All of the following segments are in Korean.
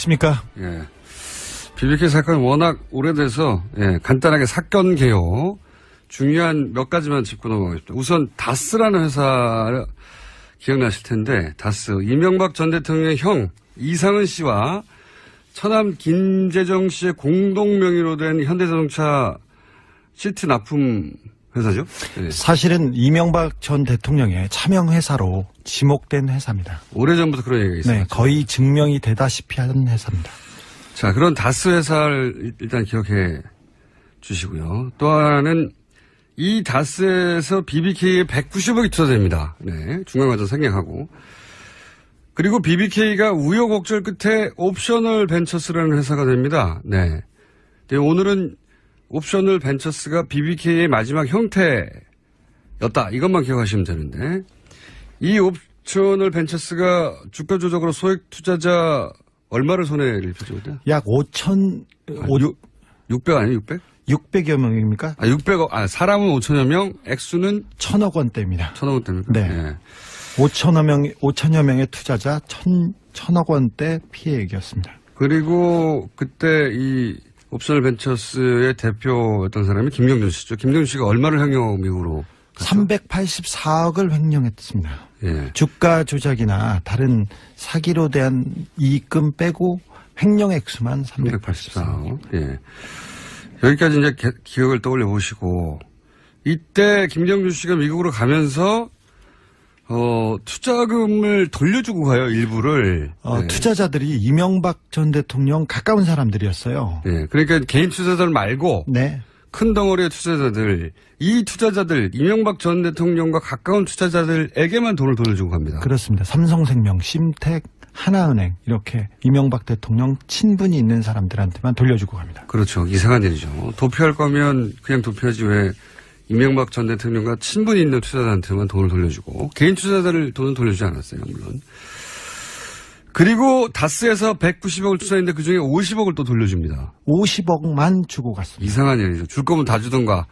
십니까? 예. BBK 사건은 워낙 오래돼서, 예, 간단하게 사건 개요. 중요한 몇 가지만 짚고 넘어가겠습니다. 우선 다스라는 회사 기억나실 텐데, 다스. 이명박 전 대통령의 형, 이상은 씨와 처남 김재정 씨의 공동 명의로 된 현대자동차 시트 납품 회사죠? 네. 사실은 이명박 전 대통령의 차명 회사로 지목된 회사입니다. 오래전부터 그런 얘기가 있어요. 네, 거의 증명이 되다시피 한 회사입니다. 자, 그런 다스 회사를 일단 기억해 주시고요. 또 하나는 이 다스에서 BBK에 190억이 투자됩니다. 네, 중간과정 생략하고. 그리고 BBK가 우여곡절 끝에 옵셔널 벤처스라는 회사가 됩니다. 네. 네, 오늘은 옵셔널 벤처스가 BBK의 마지막 형태였다. 이것만 기억하시면 되는데, 이 옵셔널 벤처스가 주가 조작으로 소액 투자자 얼마를 손해를 입혔죠? 약 600 아니에요? 600? 600여 명입니까? 600억, 사람은 5천여 명, 액수는 1,000억 원대입니다. 1,000억 원대입니까? 네. 네. 5천여 명의 투자자 1,000억 원대 피해액이었습니다. 그리고 그때 이 옵셔널 벤처스의 대표였던 사람이 김경준 씨죠. 김경준 씨가 얼마를 횡령 미국으로 갔죠? 384억을 횡령했습니다. 예. 주가 조작이나 다른 사기로 대한 이익금 빼고 횡령 액수만 384억. 384억. 예. 여기까지 이제 기억을 떠올려 보시고, 이때 김경준 씨가 미국으로 가면서 투자금을 돌려주고 가요, 일부를. 네. 투자자들이 이명박 전 대통령 가까운 사람들이었어요. 네. 그러니까 개인 투자자들 말고. 네. 큰 덩어리의 투자자들, 이 투자자들, 이명박 전 대통령과 가까운 투자자들에게만 돈을 돌려주고 갑니다. 그렇습니다. 삼성생명, 심택, 하나은행 이렇게 이명박 대통령 친분이 있는 사람들한테만 돌려주고 갑니다. 그렇죠. 이상한 일이죠. 도피할 거면 그냥 도피하지 왜 이명박 전 대통령과 친분이 있는 투자자한테만 돈을 돌려주고 개인 투자자들 돈은 돌려주지 않았어요. 물론. 그리고 다스에서 190억을 투자했는데 그중에 50억을 또 돌려줍니다. 50억만 주고 갔습니다. 이상한 일이죠. 줄 거면 다 주던가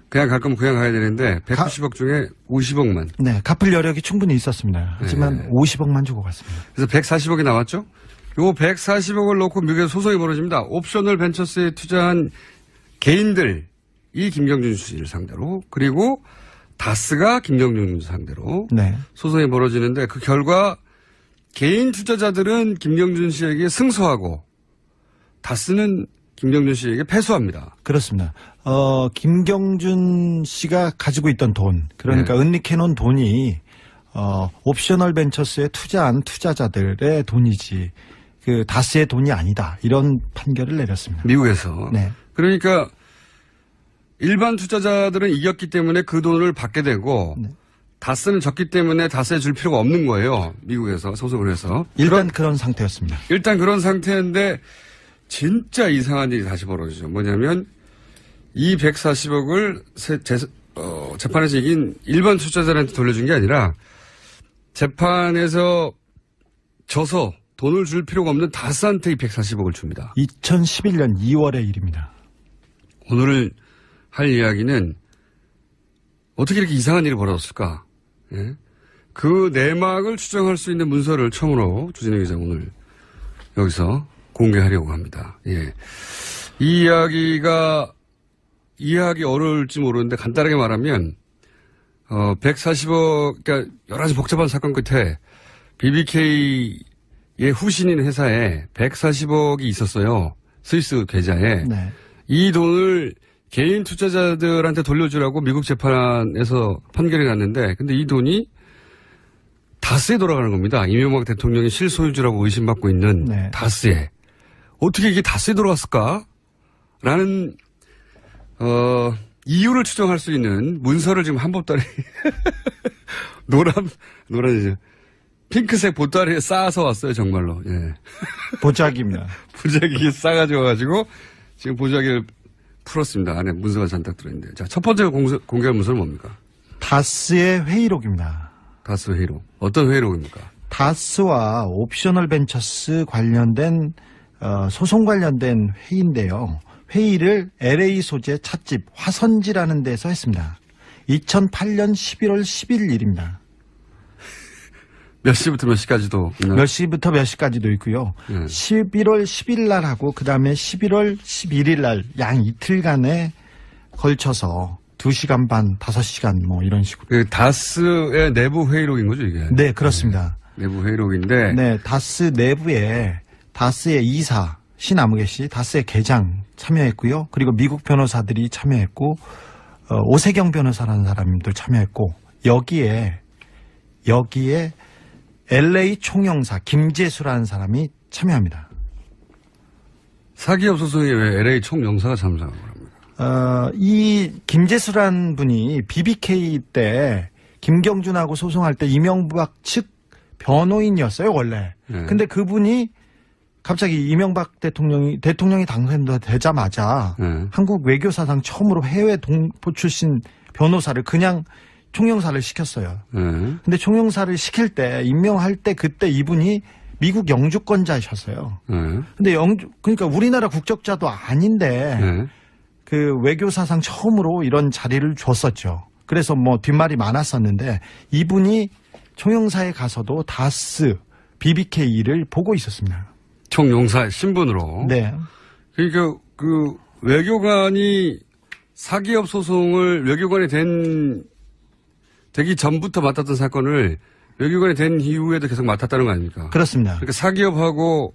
그냥 갈 거면 그냥 가야 되는데 190억 중에 50억만. 네. 갚을 여력이 충분히 있었습니다. 하지만 네. 50억만 주고 갔습니다. 그래서 140억이 나왔죠. 요 140억을 놓고 미국에서 소송이 벌어집니다. 옵셔널 벤처스에 투자한 개인들, 이 김경준 씨를 상대로, 그리고 다스가 김경준 상대로 네. 소송이 벌어지는데 그 결과 개인 투자자들은 김경준 씨에게 승소하고 다스는 김경준 씨에게 패소합니다. 그렇습니다. 김경준 씨가 가지고 있던 돈, 그러니까 네. 은닉해놓은 돈이 옵셔널 벤처스에 투자한 투자자들의 돈이지 그 다스의 돈이 아니다. 이런 판결을 내렸습니다. 미국에서. 네. 그러니까 일반 투자자들은 이겼기 때문에 그 돈을 받게 되고 네. 다스는 졌기 때문에 다스에 줄 필요가 없는 거예요. 미국에서 소송을 해서. 일단 그런 상태였습니다. 일단 그런 상태인데 진짜 이상한 일이 다시 벌어지죠. 뭐냐면 이 140억을 재판에서 이긴 일반 투자자한테 돌려준 게 아니라 재판에서 져서 돈을 줄 필요가 없는 다스한테 이 140억을 줍니다. 2011년 2월의 일입니다. 오늘 할 이야기는 어떻게 이렇게 이상한 일이 벌어졌을까? 예? 그 내막을 추정할 수 있는 문서를 처음으로 주진우 기자 오늘 여기서 공개하려고 합니다. 예. 이 이야기가 이해하기 어려울지 모르는데 간단하게 말하면 140억, 그러니까 여러 가지 복잡한 사건 끝에 BBK의 후신인 회사에 140억이 있었어요. 스위스 계좌에. 네. 이 돈을 개인 투자자들한테 돌려주라고 미국 재판에서 판결이 났는데, 근데 이 돈이 다스에 돌아가는 겁니다. 이명박 대통령이 실소유주라고 의심받고 있는 네. 다스에. 어떻게 이게 다스에 돌아갔을까? 라는, 이유를 추정할 수 있는 문서를 지금 한 보따리, 노란이죠. 핑크색 보따리에 쌓아서 왔어요, 정말로. 예. 보자기입니다. 보자기에 싸가지고 와가지고, 지금 보자기를 풀었습니다. 안에 문서가 잔뜩 들어있는데. 자, 첫 번째 공개할 문서는 뭡니까? 다스의 회의록입니다. 다스 회의록. 어떤 회의록입니까? 다스와 옵셔널 벤처스 관련된 소송 관련된 회의인데요. 회의를 LA 소재 찻집 화선지라는 데서 했습니다. 2008년 11월 10일 일입니다. 몇 시부터 몇 시까지도 있나요? 몇 시부터 몇 시까지도 있고요. 11월 10일 날 하고 그다음에 11월 11일 날 양 이틀간에 걸쳐서 2시간 반, 5시간 뭐 이런 식으로. 그 다스의 내부 회의록인 거죠, 이게? 네, 그렇습니다. 내부 회의록인데. 네, 다스 내부에 다스의 이사 신아무개 씨, 다스의 계장 참여했고요. 그리고 미국 변호사들이 참여했고 오세경 변호사라는 사람들 참여했고 여기에 LA 총영사 김재수라는 사람이 참여합니다. 사기업 소송에 왜 LA 총영사가 참석한 겁니까? 이 김재수라는 분이 BBK 때 김경준하고 소송할 때 이명박 측 변호인이었어요, 원래. 네. 근데 그분이 갑자기 이명박 대통령이 당선되자마자 네. 한국 외교사상 처음으로 해외 동포 출신 변호사를 그냥 총영사를 시켰어요. 네. 근데 총영사를 시킬 때 임명할 때 그때 이분이 미국 영주권자셨어요. 네. 근데 그러니까 우리나라 국적자도 아닌데 네. 그 외교사상 처음으로 이런 자리를 줬었죠. 그래서 뭐 뒷말이 많았었는데 이분이 총영사에 가서도 다스 BBK를 보고 있었습니다. 총영사 신분으로. 네. 그러니까 그 외교관이 사기업 소송을 외교관이 되기 전부터 맡았던 사건을 외교관이 된 이후에도 계속 맡았다는 거 아닙니까? 그렇습니다. 그러니까 사기업하고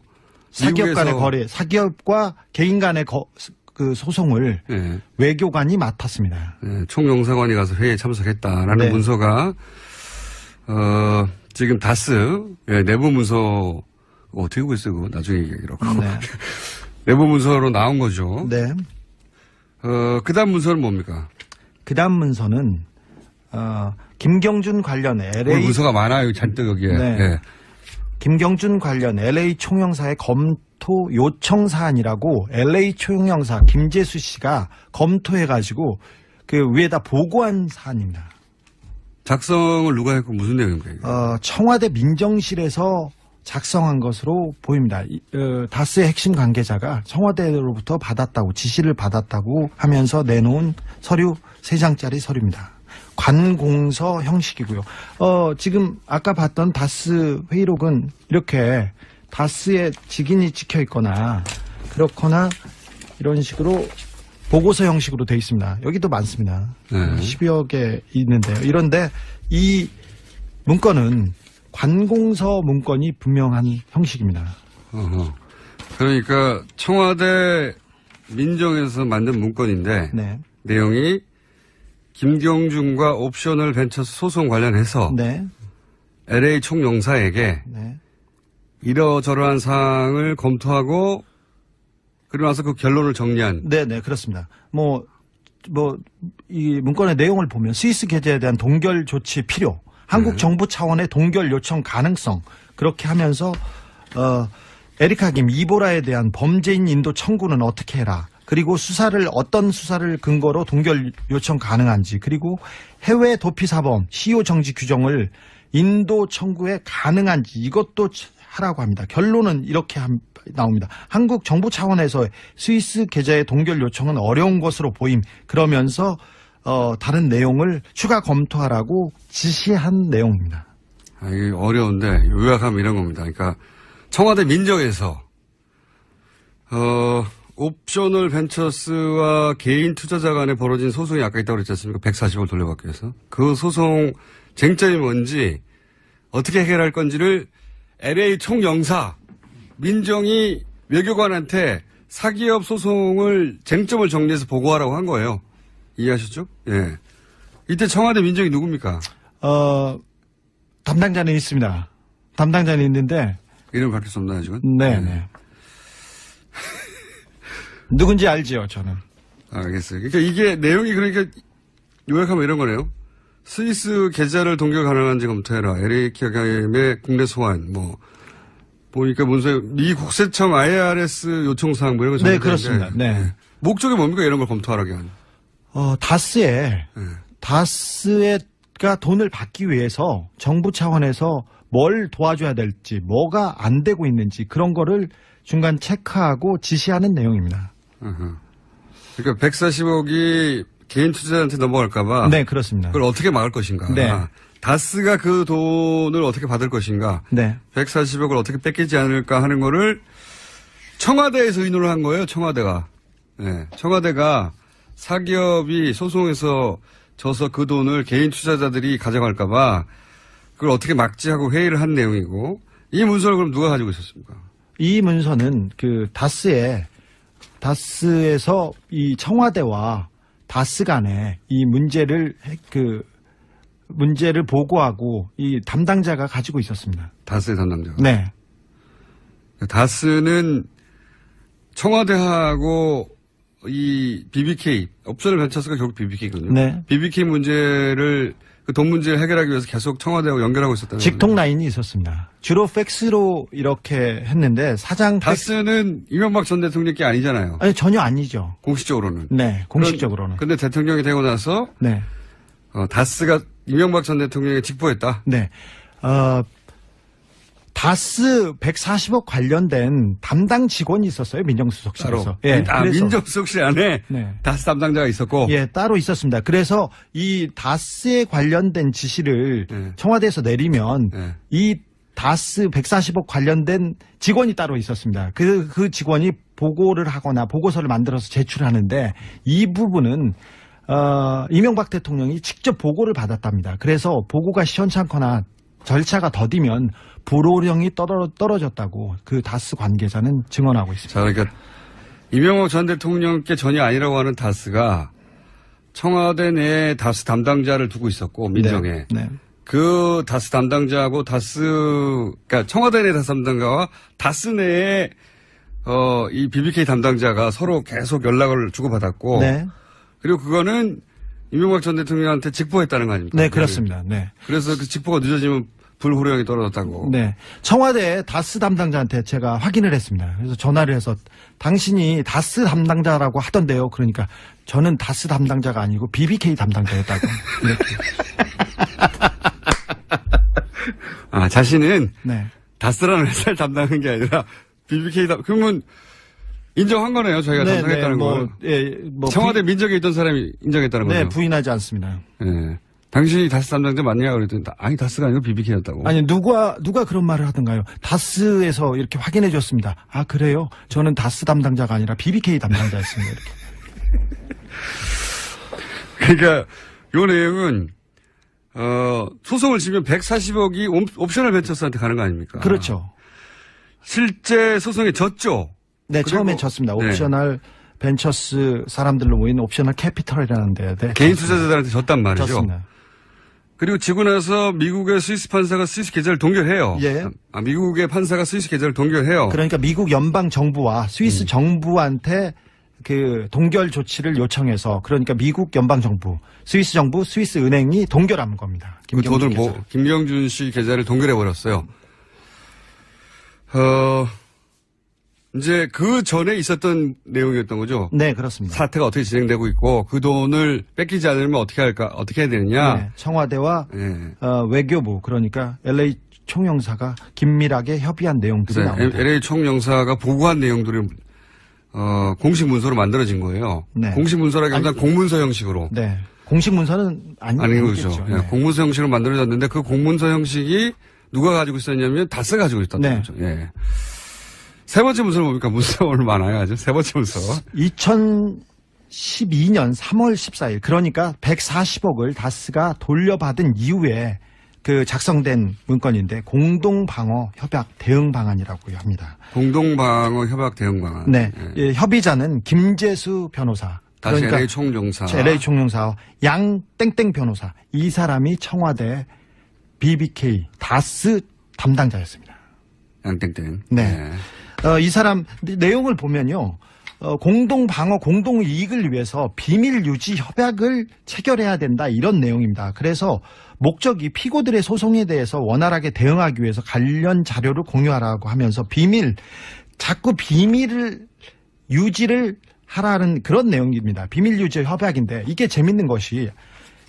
사기업 간의 미국에서- 거래, 사기업과 개인 간의 그 소송을 네. 외교관이 맡았습니다. 네, 총영사관이 가서 회의에 참석했다라는 네. 문서가 지금 다스 내부 문서 어떻게 보고 있어요? 그거 나중에 얘기하기로 하고. 네. 내부 문서로 나온 거죠. 네. 그다음 문서는 뭡니까? 그다음 문서는 김경준 관련 오늘 LA 문서가 많아요. 잔뜩 여기에. 네. 예. 김경준 관련 LA 총영사의 검토 요청 사안이라고 LA 총영사 김재수 씨가 검토해가지고 그 위에다 보고한 사안입니다. 작성을 누가 했고 무슨 내용인가요? 청와대 민정실에서 작성한 것으로 보입니다. 다스의 핵심 관계자가 청와대로부터 받았다고 지시를 받았다고 하면서 내놓은 서류 3장짜리 서류입니다. 관공서 형식이고요. 지금 아까 봤던 다스 회의록은 이렇게 다스의 직인이 찍혀 있거나 그렇거나 이런 식으로 보고서 형식으로 돼 있습니다. 여기도 많습니다. 네. 10여 개 있는데요. 이런데 이 문건은 관공서 문건이 분명한 형식입니다. 어허. 그러니까 청와대 민정에서 만든 문건인데 네. 내용이 김경준과 옵셔널 벤처스 소송 관련해서 네. LA 총영사에게 네. 이러저러한 사항을 검토하고 그리고 나서 그 결론을 정리한. 네, 네, 그렇습니다. 이 문건의 내용을 보면 스위스 계좌에 대한 동결 조치 필요, 한국 정부 차원의 동결 요청 가능성, 그렇게 하면서, 에리카 김, 이보라에 대한 범죄인 인도 청구는 어떻게 해라. 그리고 어떤 수사를 근거로 동결 요청 가능한지, 그리고 해외 도피사범, 시효 정지 규정을 인도 청구에 가능한지 이것도 하라고 합니다. 결론은 이렇게 나옵니다. 한국 정부 차원에서 스위스 계좌의 동결 요청은 어려운 것으로 보임. 그러면서 다른 내용을 추가 검토하라고 지시한 내용입니다. 이게 어려운데 요약하면 이런 겁니다. 그러니까 청와대 민정에서 옵셔널 벤처스와 개인 투자자 간에 벌어진 소송이 아까 있다고 그랬지 않습니까? 140을 돌려받기 위해서. 그 소송 쟁점이 뭔지 어떻게 해결할 건지를 LA 총영사 민정이 외교관한테 사기업 소송을 쟁점을 정리해서 보고하라고 한 거예요. 이해하셨죠? 예. 이때 청와대 민정이 누굽니까? 담당자는 있습니다. 담당자는 있는데 이름 밝힐 수 없나요, 지금? 네, 네. 누군지 알지요, 저는. 알겠어요. 그러니까 이게 내용이 그러니까 요약하면 이런 거네요. 스위스 계좌를 동결 가능한지 검토해라. LA 기업의 국내 소환, 보니까 문서에 미 국세청 IRS 요청사항 이런 거 네, 그렇습니다. 네. 목적이 뭡니까? 이런 걸 검토하라게 한. 다스가 돈을 받기 위해서 정부 차원에서 뭘 도와줘야 될지, 뭐가 안 되고 있는지 그런 거를 중간 체크하고 지시하는 내용입니다. 그러니까 140억이 개인 투자자한테 넘어갈까봐. 네, 그렇습니다. 그걸 어떻게 막을 것인가. 네. 다스가 그 돈을 어떻게 받을 것인가. 네. 140억을 어떻게 뺏기지 않을까 하는 거를 청와대에서 의논을 한 거예요. 청와대가. 네. 청와대가 사기업이 소송에서 져서 그 돈을 개인 투자자들이 가져갈까 봐 그걸 어떻게 막지 하고 회의를 한 내용이고 이 문서를 그럼 누가 가지고 있었습니까? 이 문서는 그 다스에서 이 청와대와 다스 간에 이 문제를 보고하고 이 담당자가 가지고 있었습니다. 다스의 담당자가. 네. 다스는 청와대하고 이 BBK, 옵션을 벤처스가 결국 BBK거든요. 네. BBK 문제를 그 돈 문제를 해결하기 위해서 계속 청와대하고 연결하고 있었다는 직통 라인이 있었습니다. 주로 팩스로 이렇게 했는데 사장 다스는 이명박 전 대통령 게 아니잖아요. 아니 전혀 아니죠. 공식적으로는. 네, 공식적으로는. 근데 대통령이 되고 나서 네. 다스가 이명박 전 대통령에 직보했다. 네. 다스 140억 관련된 담당 직원이 있었어요. 민정수석실에서. 예. 민정수석실 안에 네. 다스 담당자가 있었고. 예, 따로 있었습니다. 그래서 이 다스에 관련된 지시를 네. 청와대에서 내리면 네. 이 다스 140억 관련된 직원이 따로 있었습니다. 그 직원이 보고를 하거나 보고서를 만들어서 제출하는데 이 부분은 이명박 대통령이 직접 보고를 받았답니다. 그래서 보고가 시원찮거나 절차가 더디면 불호령이 떨어졌다고 그 다스 관계자는 증언하고 있습니다. 자, 그러니까 이명박 전 대통령께 전혀 아니라고 하는 다스가 청와대 내에 다스 담당자를 두고 있었고 민정에. 네. 네. 그 다스 담당자하고 그러니까 청와대 내 다스 담당자와 다스 내에 이 BBK 담당자가 서로 계속 연락을 주고받았고. 네. 그리고 그거는 이명박 전 대통령한테 직보했다는 거 아닙니까? 네, 그렇습니다. 네. 그래서 그 직보가 늦어지면 불호령이 떨어졌다고. 네. 청와대 다스 담당자한테 제가 확인을 했습니다. 그래서 전화를 해서 당신이 다스 담당자라고 하던데요. 그러니까 저는 다스 담당자가 아니고 BBK 담당자였다고. 이렇게. 자신은 네. 다스라는 회사를 담당한 게 아니라 BBK 그러면 인정한 거네요. 저희가 담당했다는 거. 예, 청와대 민정에 있던 사람이 인정했다는 거죠. 네, 부인하지 않습니다. 네. 당신이 다스 담당자 맞냐 그랬더니 아니 다스가 아니고 BBK였다고. 아니 누가 그런 말을 하던가요? 다스에서 이렇게 확인해 줬습니다. 아 그래요? 저는 다스 담당자가 아니라 BBK 담당자였습니다. 이렇게. 그러니까 요 내용은 소송을 지면 140억이 옵셔널 벤처스한테 가는 거 아닙니까? 그렇죠. 실제 소송에 졌죠. 네, 처음에 졌습니다. 옵셔널 벤처스 사람들로 모인 옵셔널 캐피털이라는 데에 개인 투자자들한테 졌단 말이죠. 졌습니다. 그리고 지고 나서 미국의 스위스 판사가 스위스 계좌를 동결해요. 예. 미국의 판사가 스위스 계좌를 동결해요. 그러니까 미국 연방 정부와 스위스 정부한테 그 동결 조치를 요청해서 그러니까 미국 연방 정부, 스위스 정부, 스위스 은행이 동결한 겁니다. 그 돈을 김경준 씨 계좌를 동결해 버렸어요. 이제 그 전에 있었던 내용이었던 거죠. 네, 그렇습니다. 사태가 어떻게 진행되고 있고 그 돈을 뺏기지 않으면 어떻게 해야 되느냐. 네, 청와대와 네. 외교부 그러니까 LA 총영사가 긴밀하게 협의한 내용들이 나옵니다. LA 총영사가 보고한 내용들이 공식 문서로 만들어진 거예요. 네. 공식 문서라기보다는 공문서 형식으로. 네. 공식 문서는 아닌 거죠. 네. 공문서 형식으로 만들어졌는데 그 공문서 형식이 누가 가지고 있었냐면 다스가 가지고 있었던 네. 거죠. 예. 세 번째 문서를 보니까 문서가 오늘 많아요. 아주 세 번째 문서. 2012년 3월 14일 그러니까 140억을 다스가 돌려받은 이후에 그 작성된 문건인데 공동방어 협약 대응 방안이라고 합니다. 공동방어 협약 대응 방안. 네. 예, 협의자는 김재수 변호사. 다시 그러니까 LA 총영사. LA 총영사와 양 땡땡 변호사. 이 사람이 청와대 BBK 다스 담당자였습니다. 양땡땡. 네. 이 사람 내용을 보면요. 공동방어 공동이익을 위해서 비밀 유지 협약을 체결해야 된다 이런 내용입니다. 그래서 목적이 피고들의 소송에 대해서 원활하게 대응하기 위해서 관련 자료를 공유하라고 하면서 자꾸 비밀을 유지를 하라는 그런 내용입니다. 비밀 유지 협약인데 이게 재밌는 것이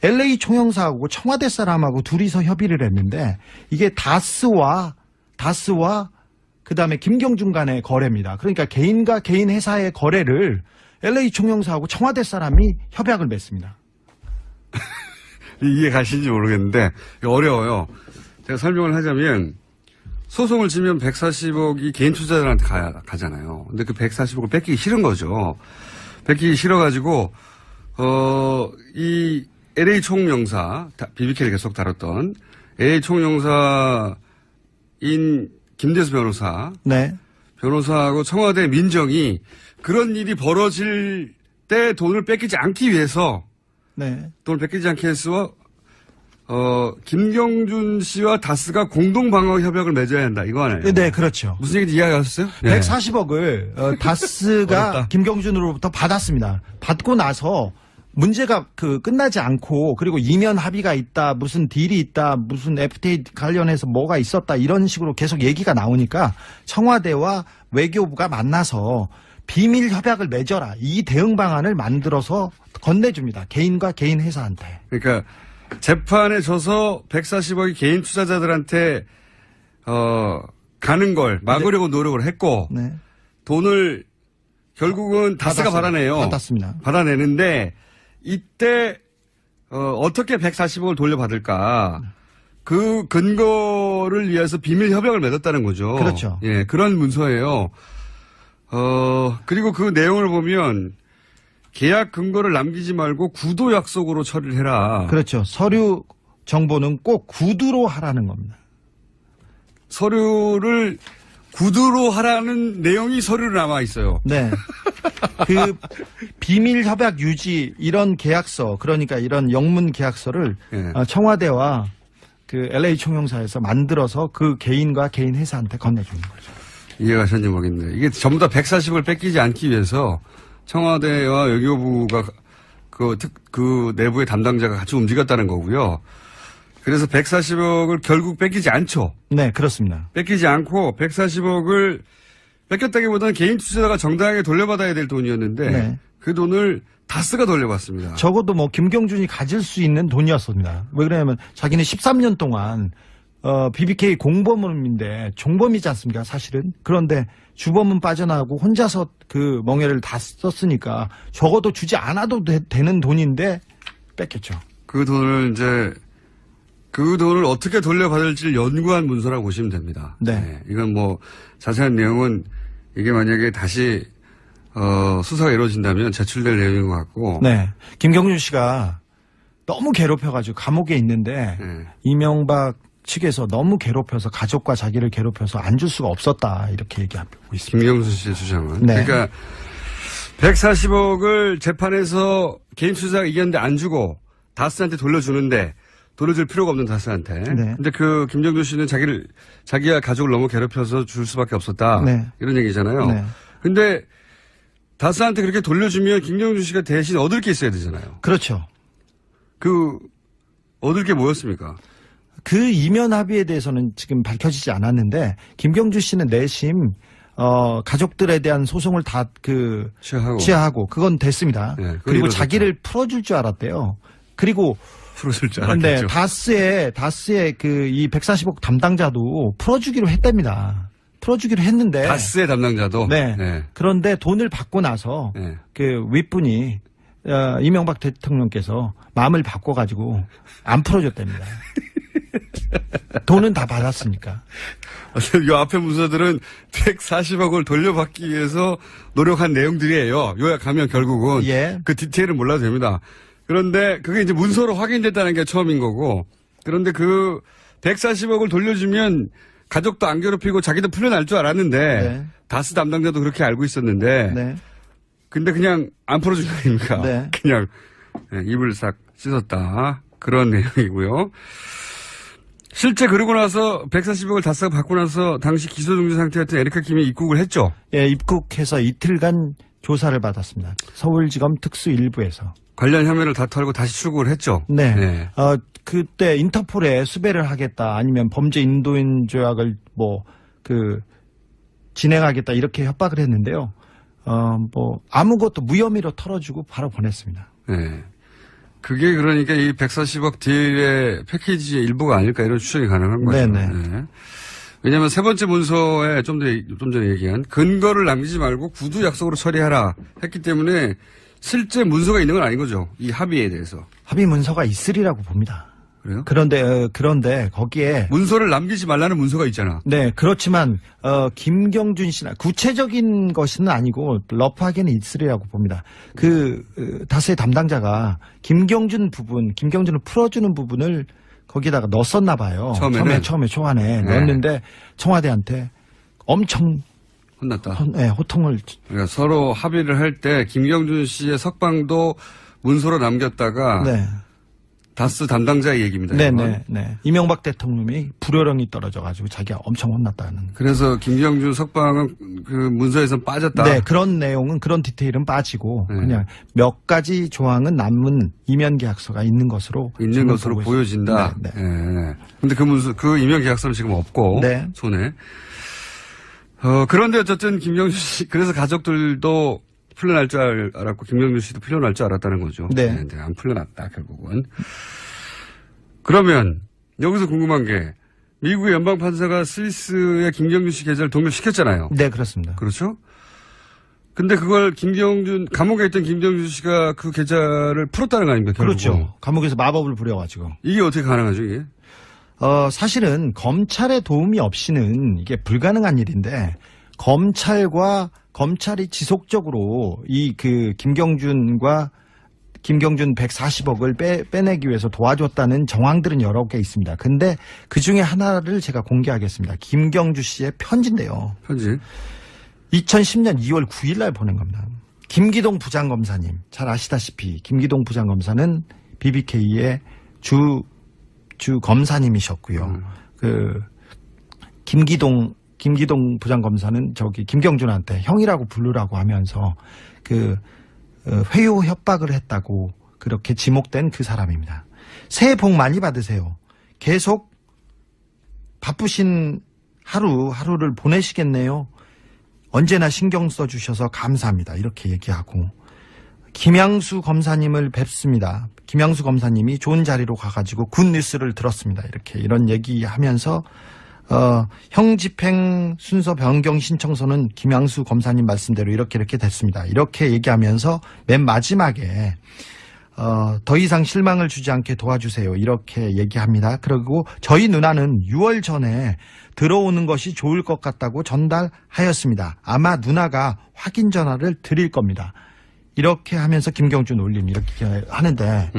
LA 총영사하고 청와대 사람하고 둘이서 협의를 했는데 이게 다스와 그다음에 김경준 간의 거래입니다. 그러니까 개인과 개인 회사의 거래를 LA 총영사하고 청와대 사람이 협약을 맺습니다. 이해 가시는지 모르겠는데 어려워요. 제가 설명을 하자면 소송을 지면 140억이 개인 투자자들한테 가잖아요. 근데 그 140억을 뺏기기 싫은 거죠. 뺏기기 싫어가지고 이 LA 총영사 BBK를 계속 다뤘던 LA 총영사인 김대수 변호사, 네, 변호사하고 청와대 민정이 그런 일이 벌어질 때 돈을 뺏기지 않기 위해서 네, 돈을 뺏기지 않기 위해서 김경준 씨와 다스가 공동 방어 협약을 맺어야 한다 이거 아니에요? 네, 그렇죠. 무슨 얘기인지 이해하셨어요? 네. 140억을 다스가 어렵다. 김경준으로부터 받았습니다. 받고 나서 문제가 끝나지 않고 그리고 이면 합의가 있다, 무슨 딜이 있다, 무슨 FTA 관련해서 뭐가 있었다 이런 식으로 계속 얘기가 나오니까 청와대와 외교부가 만나서 비밀 협약을 맺어라 이 대응 방안을 만들어서 건네줍니다. 개인과 개인 회사한테. 그러니까 재판에 져서 140억이 개인 투자자들한테 가는 걸 막으려고 노력을 했고 네. 돈을 결국은 다스가 받아내요. 받았습니다. 받아내는데 이때 어떻게 140억을 돌려받을까? 그 근거를 위해서 비밀 협약을 맺었다는 거죠. 그렇죠. 예, 그런 문서예요. 그리고 그 내용을 보면 계약 근거를 남기지 말고 구도 약속으로 처리를 해라. 그렇죠. 서류 정보는 꼭 구두로 하라는 겁니다. 서류를 구두로 하라는 내용이 서류로 남아 있어요. 네. 그 비밀 협약 유지 이런 계약서 그러니까 이런 영문 계약서를 예. 청와대와 그 LA 총영사에서 만들어서 그 개인과 개인 회사한테 건네주는 거죠. 이해가 되는지 모르겠네요. 이게 전부 다 140을 뺏기지 않기 위해서 청와대와 외교부가 그 내부의 담당자가 같이 움직였다는 거고요. 그래서 140억을 결국 뺏기지 않죠. 네, 그렇습니다. 뺏기지 않고 140억을 뺏겼다기보다는 개인 투자자가 정당하게 돌려받아야 될 돈이었는데 네. 그 돈을 다스가 돌려받습니다. 적어도 뭐 김경준이 가질 수 있는 돈이었습니다. 왜 그러냐면 자기는 13년 동안 BBK 공범인데 종범이지 않습니까, 사실은. 그런데 주범은 빠져나가고 혼자서 그 멍해를 다 썼으니까 적어도 주지 않아도 되는 돈인데 뺏겼죠. 그 돈을 어떻게 돌려받을지를 연구한 문서라고 보시면 됩니다. 네. 이건 뭐 자세한 내용은 이게 만약에 다시 수사가 이루어진다면 제출될 내용인 것 같고. 네. 김경준 씨가 너무 괴롭혀가지고 감옥에 있는데 네. 이명박 측에서 너무 괴롭혀서 가족과 자기를 괴롭혀서 안 줄 수가 없었다 이렇게 얘기하고 있습니다. 김경수 씨의 주장은. 네. 그러니까 140억을 재판에서 개인 투자자가 이겼는데 안 주고 다스한테 돌려주는데 돌려줄 필요가 없는 다스한테. 네. 근데 그 김경수 씨는 자기가 가족을 너무 괴롭혀서 줄 수밖에 없었다. 네. 이런 얘기잖아요. 네. 근데 다스한테 그렇게 돌려주면 김경수 씨가 대신 얻을 게 있어야 되잖아요. 그렇죠. 얻을 게 뭐였습니까? 그 이면 합의에 대해서는 지금 밝혀지지 않았는데 김경주 씨는 내심 가족들에 대한 소송을 다 취하하고 그건 됐습니다. 네, 그리고 자기를 풀어줄 줄 알았대요. 그리고 풀어줄 줄 알았겠죠. 네, 다스의 그 이 140억 담당자도 풀어주기로 했답니다. 풀어주기로 했는데 다스의 담당자도. 네. 네. 그런데 돈을 받고 나서 네. 그 윗분이 이명박 대통령께서 마음을 바꿔가지고 안 풀어줬답니다. 돈은 다 받았으니까. 이 앞에 문서들은 140억을 돌려받기 위해서 노력한 내용들이에요. 요약하면 결국은 예. 그 디테일은 몰라도 됩니다. 그런데 그게 이제 문서로 확인됐다는 게 처음인 거고. 그런데 그 140억을 돌려주면 가족도 안 괴롭히고 자기도 풀려날 줄 알았는데 네. 다스 담당자도 그렇게 알고 있었는데 네. 근데 그냥 안 풀어준 거 아닙니까? 네. 그냥 입을 싹 씻었다. 그런 내용이고요. 실제 그러고 나서 140억을 다스가 받고 나서 당시 기소중지 상태였던 에리카 김이 입국을 했죠. 예, 입국해서 이틀간 조사를 받았습니다. 서울지검 특수 1부에서. 관련 혐의를 다 털고 다시 출국을 했죠. 네. 네. 그때 인터폴에 수배를 하겠다 아니면 범죄 인도인 조약을 진행하겠다 이렇게 협박을 했는데요. 아무것도 무혐의로 털어주고 바로 보냈습니다. 네. 그게 그러니까 이 140억 딜의 패키지의 일부가 아닐까 이런 추정이 가능한 거죠. 네네. 네. 왜냐하면 세 번째 문서에 좀 전에 얘기한 근거를 남기지 말고 구두 약속으로 처리하라 했기 때문에 실제 문서가 있는 건 아닌 거죠. 이 합의에 대해서. 합의 문서가 있으리라고 봅니다. 그래요? 그런데 거기에 문서를 남기지 말라는 문서가 있잖아. 네, 그렇지만 김경준 씨나 구체적인 것은 아니고 러프하게는 있으리라고 봅니다. 다스의 담당자가 김경준을 풀어주는 부분을 거기다가 넣었었나 봐요. 처음에 초안에 넣었는데 청와대한테 엄청 혼났다. 호통을. 그러니까 서로 합의를 할 때 김경준 씨의 석방도 문서로 남겼다가 네. 다스 담당자의 얘기입니다. 네네. 이명박 대통령이 불효령이 떨어져가지고 자기가 엄청 혼났다는. 그래서 김경준 석방은 그 문서에서 빠졌다. 네, 그런 내용은 그런 디테일은 빠지고 그냥 몇 가지 조항은 남은 이면 계약서가 있는 것으로 보여진다. 네. 근데 그 문서 그 이면 계약서는 지금 없고 네. 손에. 그런데 어쨌든 김경준 씨 그래서 가족들도 풀려날 줄 알았고 김경준 씨도 풀려날 줄 알았다는 거죠. 네. 네, 안 풀려났다 결국은. 그러면 여기서 궁금한 게 미국의 연방 판사가 스위스의 김경준 씨 계좌를 동결시켰잖아요. 네, 그렇습니다. 그렇죠? 근데 그걸 감옥에 있던 김경준 씨가 그 계좌를 풀었다는 거 아닙니까? 결국은. 그렇죠. 감옥에서 마법을 부려가지고. 이게 어떻게 가능하죠, 이게? 사실은 검찰의 도움이 없이는 이게 불가능한 일인데 검찰이 지속적으로 김경준 140억을 빼내기 위해서 도와줬다는 정황들은 여러 개 있습니다. 근데 그 중에 하나를 제가 공개하겠습니다. 김경주 씨의 편지인데요. 편지? 2010년 2월 9일 날 보낸 겁니다. 김기동 부장검사님, 잘 아시다시피 김기동 부장검사는 BBK의 주 검사님이셨고요. 김기동 부장검사는 김경준한테 형이라고 부르라고 하면서 회유 협박을 했다고 그렇게 지목된 그 사람입니다. 새해 복 많이 받으세요. 계속 바쁘신 하루를 보내시겠네요. 언제나 신경 써주셔서 감사합니다. 이렇게 얘기하고 김양수 검사님을 뵙습니다. 김양수 검사님이 좋은 자리로 가가지고 굿뉴스를 들었습니다. 이런 얘기하면서 형 집행 순서 변경 신청서는 김양수 검사님 말씀대로 이렇게 됐습니다. 이렇게 얘기하면서 맨 마지막에 더 이상 실망을 주지 않게 도와주세요. 이렇게 얘기합니다. 그리고 저희 누나는 6월 전에 들어오는 것이 좋을 것 같다고 전달하였습니다. 아마 누나가 확인 전화를 드릴 겁니다. 이렇게 하면서 김경준 올림 이렇게 하는데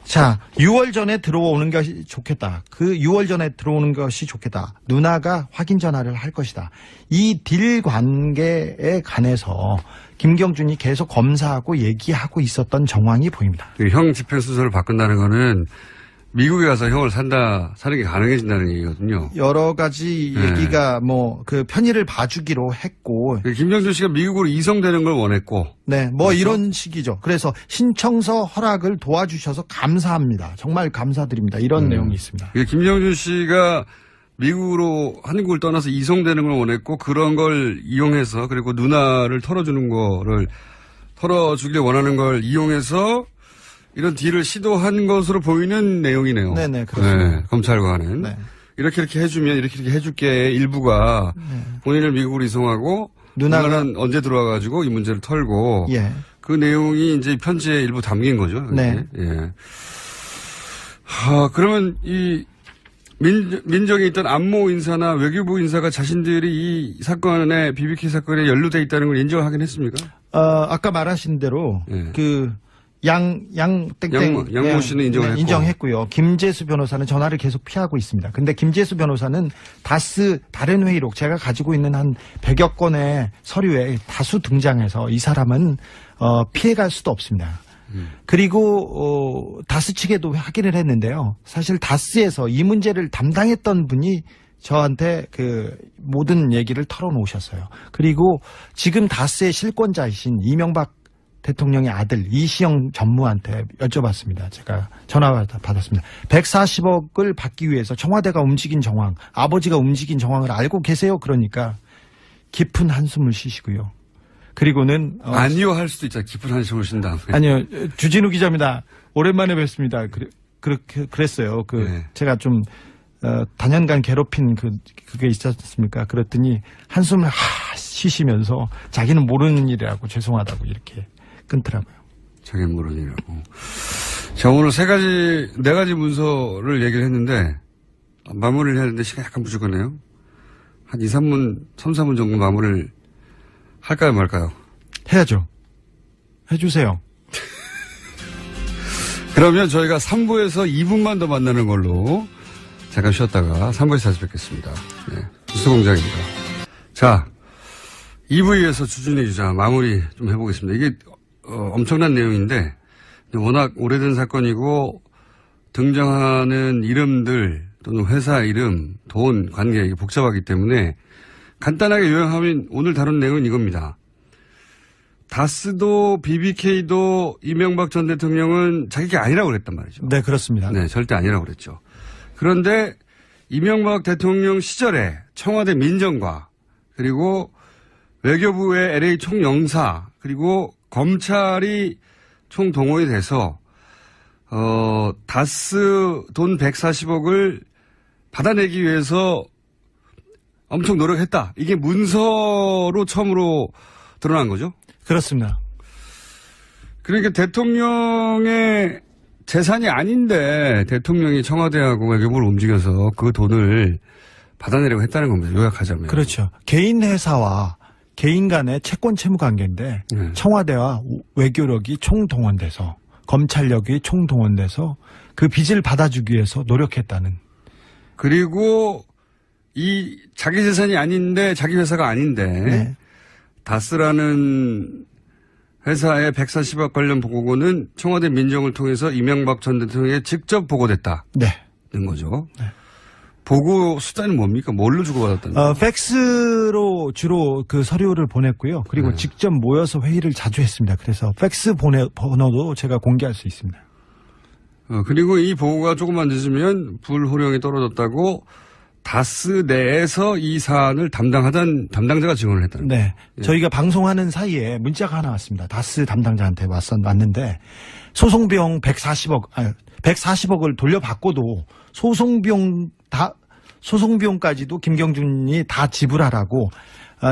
자, 6월 전에 들어오는 것이 좋겠다. 6월 전에 들어오는 것이 좋겠다. 누나가 확인 전화를 할 것이다. 이 딜 관계에 관해서 김경준이 계속 검사하고 얘기하고 있었던 정황이 보입니다. 형 집행 순서를 바꾼다는 거는 미국에 가서 형을 사는 게 가능해진다는 얘기거든요. 여러 가지 얘기가 편의를 봐주기로 했고. 김경준 씨가 미국으로 이송되는 걸 원했고. 네, 그렇죠? 이런 식이죠. 그래서 신청서 허락을 도와주셔서 감사합니다. 정말 감사드립니다. 이런 내용이 있습니다. 김경준 씨가 미국으로 한국을 떠나서 이송되는 걸 원했고 그런 걸 이용해서 그리고 누나를 털어주길 원하는 걸 이용해서 이런 딜을 시도한 것으로 보이는 내용이네요. 네네, 그렇습니다. 네, 검찰과는. 네. 이렇게 해주면 이렇게 해줄게 일부가 본인을 미국으로 이송하고 누나는 언제 들어와가지고 이 문제를 털고 그 내용이 이제 편지에 일부 담긴 거죠. 네. 예. 그러면 이 민정에 있던 안모 인사나 외교부 인사가 자신들이 이 사건에 BBK 사건에 연루돼 있다는 걸 인정하긴 했습니까? 아까 말하신 대로 양모 씨는 인정했고요. 김재수 변호사는 전화를 계속 피하고 있습니다. 근데 김재수 변호사는 다스 다른 회의록 제가 가지고 있는 한 100여 건의 서류에 다수 등장해서 이 사람은 피해갈 수도 없습니다. 그리고 다스 측에도 확인을 했는데요. 사실 다스에서 이 문제를 담당했던 분이 저한테 모든 얘기를 털어놓으셨어요. 그리고 지금 다스의 실권자이신 이명박 대통령의 아들 이시영 전무한테 여쭤봤습니다. 제가 전화 받았습니다. 140억을 받기 위해서 청와대가 움직인 정황, 아버지가 움직인 정황을 알고 계세요? 그러니까 깊은 한숨을 쉬시고요. 그리고는 아니요 할 수도 있잖아요. 깊은 한숨을 쉰 다음에. 아니요. 주진우 기자입니다. 오랜만에 뵙습니다. 그랬어요. 제가 좀 단연간 괴롭힌 그게 있지 않습니까? 그랬더니 한숨을 쉬시면서 자기는 모르는 일이라고 죄송하다고 이렇게 끊더라고요. 장애물론이라고. 자, 오늘 네 가지 문서를 얘기를 했는데, 마무리를 해야 하는데 시간이 약간 부족하네요. 한 3, 4문 정도 마무리를 할까요, 말까요? 해야죠. 해주세요. 그러면 저희가 3부에서 2분만 더 만나는 걸로 잠깐 쉬었다가 3부에서 다시 뵙겠습니다. 네, 뉴스공장입니다. 자, 2부에서 주준희 기자 마무리 좀 해보겠습니다. 이게 엄청난 내용인데 워낙 오래된 사건이고 등장하는 이름들 또는 회사 이름, 돈, 관계 이게 복잡하기 때문에 간단하게 요약하면 오늘 다룬 내용은 이겁니다. 다스도 BBK도 이명박 전 대통령은 자기가 아니라고 그랬단 말이죠. 네, 그렇습니다. 네, 절대 아니라고 그랬죠. 그런데 이명박 대통령 시절에 청와대 민정과 그리고 외교부의 LA 총영사 그리고 검찰이 총동원이 돼서 다스 돈 140억을 받아내기 위해서 엄청 노력했다. 이게 문서로 처음으로 드러난 거죠? 그렇습니다. 그러니까 대통령의 재산이 아닌데 대통령이 청와대하고 외교부를 움직여서 그 돈을 받아내려고 했다는 겁니다. 요약하자면. 그렇죠. 개인 회사와 개인 간의 채권 채무 관계인데 네. 청와대와 외교력이 총동원돼서 검찰력이 총동원돼서 그 빚을 받아주기 위해서 노력했다는. 그리고 이 자기 재산이 아닌데 자기 회사가 아닌데 네. 다스라는 회사의 140억 관련 보고는 청와대 민정을 통해서 이명박 전 대통령에 직접 보고됐다는 네. 거죠. 네. 보고 수단은 뭡니까? 뭘로 주고받았다는 거예요? 팩스로 주로 그 서류를 보냈고요. 그리고 네. 직접 모여서 회의를 자주 했습니다. 그래서 팩스 번호도 제가 공개할 수 있습니다. 그리고 이 보고가 조금만 늦으면 불호령이 떨어졌다고 다스 내에서 이 사안을 담당하던 담당자가 증언을 했다는 거예요. 네. 예. 저희가 방송하는 사이에 문자가 하나 왔습니다. 다스 담당자한테 왔는데 소송비용 140억을 돌려받고도 소송비용까지도 김경준이 다 지불하라고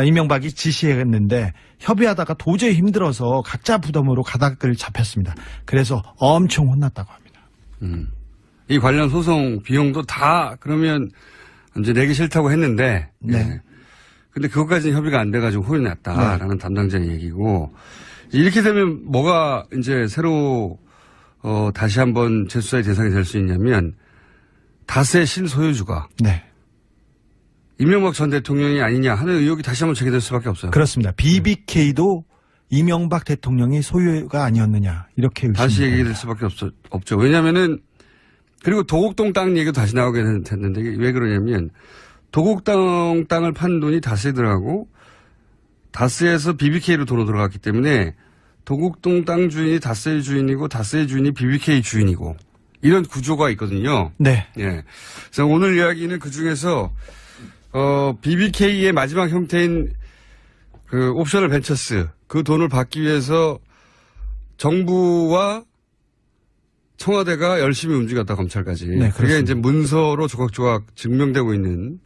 이명박이 지시했는데 협의하다가 도저히 힘들어서 각자 부담으로 가닥을 잡혔습니다. 그래서 엄청 혼났다고 합니다. 이 관련 소송 비용도 다 그러면 이제 내기 싫다고 했는데, 네. 예. 근데 그것까지는 협의가 안 돼가지고 혼이 났다라는 담당자의 얘기고, 이렇게 되면 뭐가 이제 새로, 다시 한번 재수사의 대상이 될 수 있냐면, 다스의 실소유주가. 네. 이명박 전 대통령이 아니냐 하는 의혹이 다시 한번 제기될 수밖에 없어요. 그렇습니다. BBK도 이명박 대통령이 소유가 아니었느냐, 이렇게 다시 의심이 얘기될 수밖에 없죠. 왜냐면은, 그리고 도곡동 땅 얘기도 다시 나오게 됐는데 왜 그러냐면 도곡동 땅을 판 돈이 다스에 들어가고 다스에서 BBK로 돈으로 들어갔기 때문에 도곡동 땅 주인이 다스의 주인이고 다스의 주인이 BBK 주인이고 이런 구조가 있거든요. 네. 예. 그래서 오늘 이야기는 그 중에서 BBK의 마지막 형태인 그 옵셔널 벤처스 그 돈을 받기 위해서 정부와 청와대가 열심히 움직였다, 검찰까지. 네, 그게 이제 문서로 조각조각 증명되고 있는.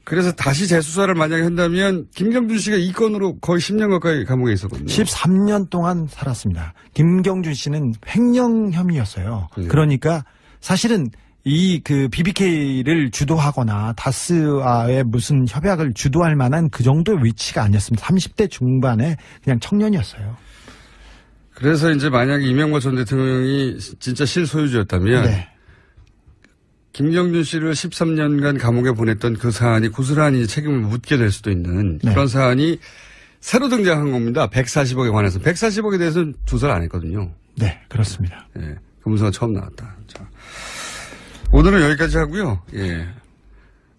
그래서 다시 재수사를 만약에 한다면 김경준 씨가 이 건으로 거의 10년 가까이 감옥에 있었거든요. 13년 동안 살았습니다. 김경준 씨는 횡령 혐의였어요. 네. 그러니까 사실은 이 그 BBK를 주도하거나 다스와의 무슨 협약을 주도할 만한 그 정도의 위치가 아니었습니다. 30대 중반에 그냥 청년이었어요. 그래서 이제 만약에 이명박 전 대통령이 진짜 실소유주였다면 네. 김경준 씨를 13년간 감옥에 보냈던 그 사안이 고스란히 책임을 묻게 될 수도 있는 네. 그런 사안이 새로 등장한 겁니다. 140억에 관해서. 140억에 대해서는 조사를 안 했거든요. 네, 그렇습니다. 예. 그 문서가 처음 나왔다. 자. 오늘은 여기까지 하고요. 예.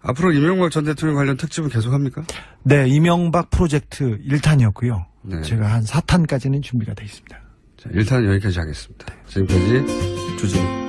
앞으로 이명박 전 대통령 관련 특집은 계속합니까? 네, 이명박 프로젝트 1탄이었고요. 네. 제가 한 4탄까지는 준비가 되어 있습니다. 자, 일단 여기까지 하겠습니다. 지금까지 주진우.